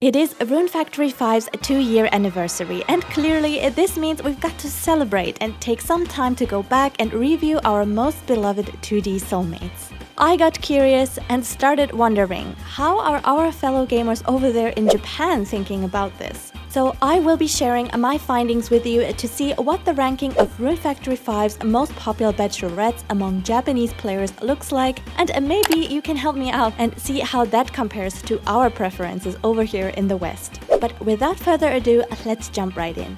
It is Rune Factory 5's 2-year anniversary, and clearly this means we've got to celebrate and take some time to go back and review our most beloved 2D soulmates. I got curious and started wondering, how are our fellow gamers over there in Japan thinking about this? So I will be sharing my findings with you to see what the ranking of Rune Factory 5's most popular Bachelorettes among Japanese players looks like, and maybe you can help me out and see how that compares to our preferences over here in the West. But without further ado, let's jump right in.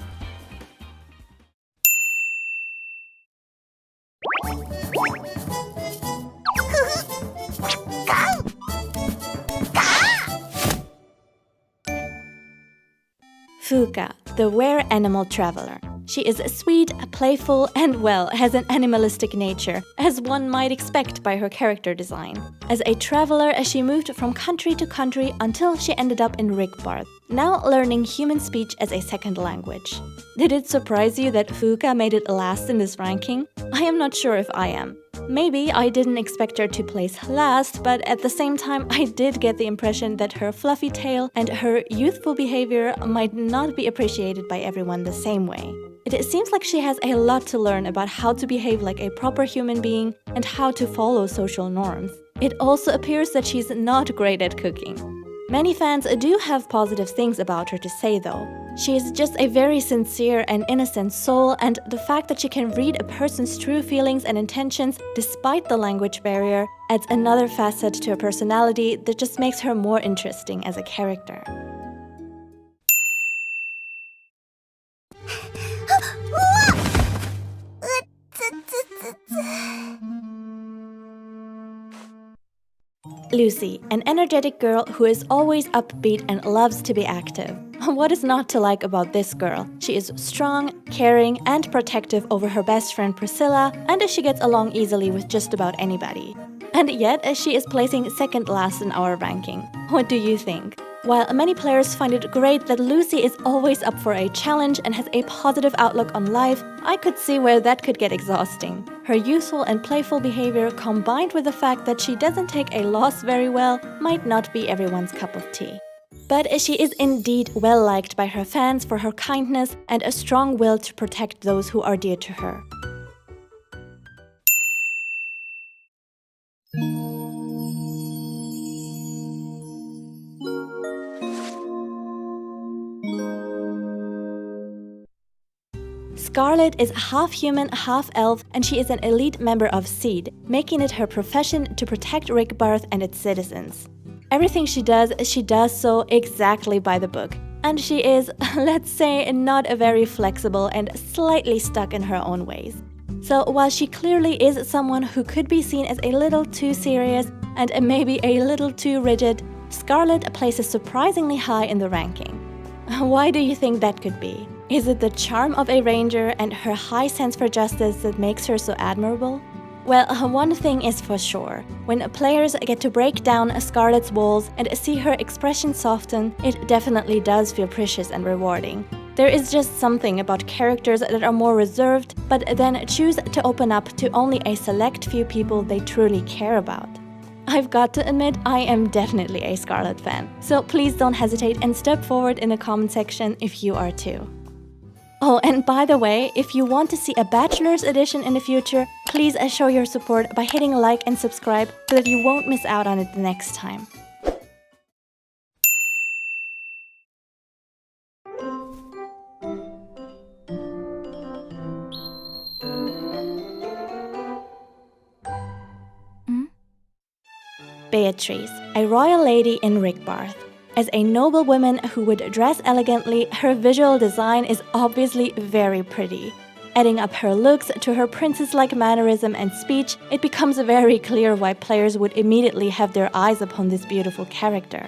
Fuka, the were-animal traveler. She is sweet, playful, and well, has an animalistic nature, as one might expect by her character design. As a traveler, she moved from country to country until she ended up in Rigbarth, now learning human speech as a second language. Did it surprise you that Fuka made it last in this ranking? I am not sure if I am. Maybe I didn't expect her to place last, but at the same time I did get the impression that her fluffy tail and her youthful behavior might not be appreciated by everyone the same way. It seems like she has a lot to learn about how to behave like a proper human being and how to follow social norms. It also appears that she's not great at cooking. Many fans do have positive things about her to say though. She is just a very sincere and innocent soul, and the fact that she can read a person's true feelings and intentions despite the language barrier adds another facet to her personality that just makes her more interesting as a character. Lucy, an energetic girl who is always upbeat and loves to be active. What is not to like about this girl? She is strong, caring, and protective over her best friend Priscilla, and she gets along easily with just about anybody. And yet, she is placing second last in our ranking. What do you think? While many players find it great that Lucy is always up for a challenge and has a positive outlook on life, I could see where that could get exhausting. Her youthful and playful behavior, combined with the fact that she doesn't take a loss very well, might not be everyone's cup of tea. But she is indeed well liked by her fans for her kindness and a strong will to protect those who are dear to her. Scarlet is half human, half elf, and she is an elite member of SEED, making it her profession to protect Rigbarth and its citizens. Everything she does so exactly by the book. And she is, let's say, not very flexible and slightly stuck in her own ways. So while she clearly is someone who could be seen as a little too serious and maybe a little too rigid, Scarlet places surprisingly high in the ranking. Why do you think that could be? Is it the charm of a ranger and her high sense for justice that makes her so admirable? Well, one thing is for sure. When players get to break down Scarlet's walls and see her expression soften, it definitely does feel precious and rewarding. There is just something about characters that are more reserved, but then choose to open up to only a select few people they truly care about. I've got to admit, I am definitely a Scarlet fan, so please don't hesitate and step forward in the comment section if you are too. Oh, and by the way, if you want to see a Bachelor's edition in the future, please show your support by hitting like and subscribe so that you won't miss out on it the next time. Beatrice, a royal lady in Rigbarth. As a noble woman who would dress elegantly, her visual design is obviously very pretty. Adding up her looks to her princess-like mannerism and speech, it becomes very clear why players would immediately have their eyes upon this beautiful character.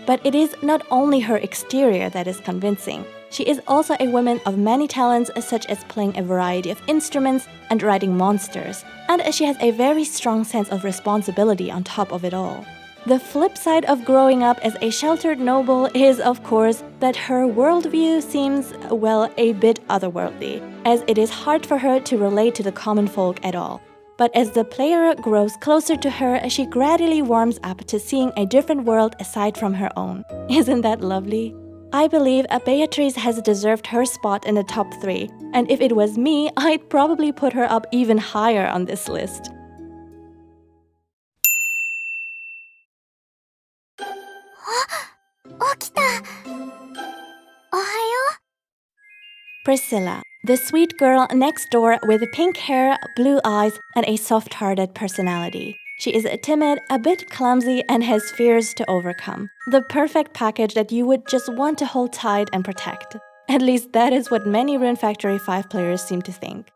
But it is not only her exterior that is convincing. She is also a woman of many talents, such as playing a variety of instruments and riding monsters, and she has a very strong sense of responsibility on top of it all. The flip side of growing up as a sheltered noble is, of course, that her worldview seems, well, a bit otherworldly, as it is hard for her to relate to the common folk at all. But as the player grows closer to her, she gradually warms up to seeing a different world aside from her own. Isn't that lovely? I believe Beatrice has deserved her spot in the top 3, and if it was me, I'd probably put her up even higher on this list. Priscilla, the sweet girl next door with pink hair, blue eyes, and a soft-hearted personality. She is timid, a bit clumsy, and has fears to overcome. The perfect package that you would just want to hold tight and protect. At least that is what many Rune Factory 5 players seem to think.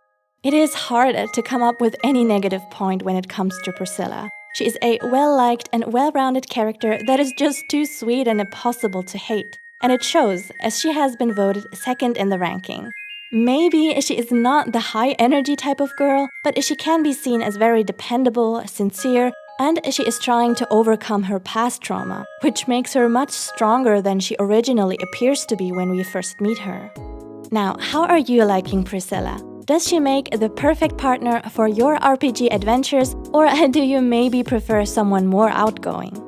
It is hard to come up with any negative point when it comes to Priscilla. She is a well-liked and well-rounded character that is just too sweet and impossible to hate. And it shows, as she has been voted second in the ranking. Maybe she is not the high-energy type of girl, but she can be seen as very dependable, sincere, and she is trying to overcome her past trauma, which makes her much stronger than she originally appears to be when we first meet her. Now, how are you liking Priscilla? Does she make the perfect partner for your RPG adventures, or do you maybe prefer someone more outgoing?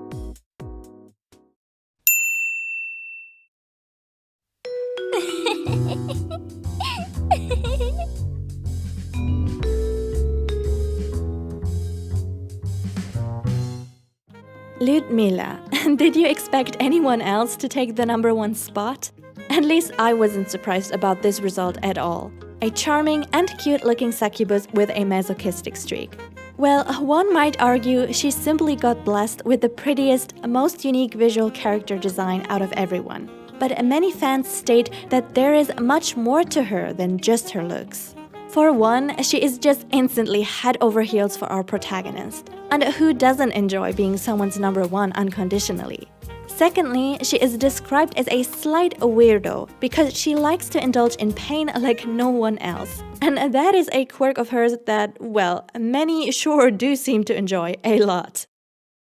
Ludmilla. Did you expect anyone else to take the #1 spot? At least I wasn't surprised about this result at all. A charming and cute-looking succubus with a masochistic streak. Well, one might argue she simply got blessed with the prettiest, most unique visual character design out of everyone. But many fans state that there is much more to her than just her looks. For one, she is just instantly head over heels for our protagonist. And who doesn't enjoy being someone's #1 unconditionally? Secondly, she is described as a slight weirdo because she likes to indulge in pain like no one else. And that is a quirk of hers that, well, many sure do seem to enjoy a lot.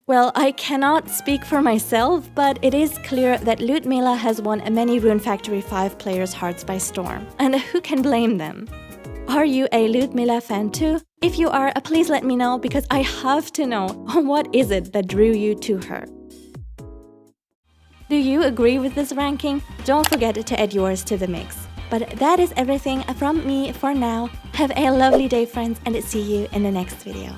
Well, I cannot speak for myself, but it is clear that Ludmilla has won many Rune Factory 5 players' hearts by storm. And who can blame them? Are you a Ludmilla fan too? If you are, please let me know because I have to know what is it that drew you to her. Do you agree with this ranking? Don't forget to add yours to the mix. But that is everything from me for now. Have a lovely day, friends, and see you in the next video.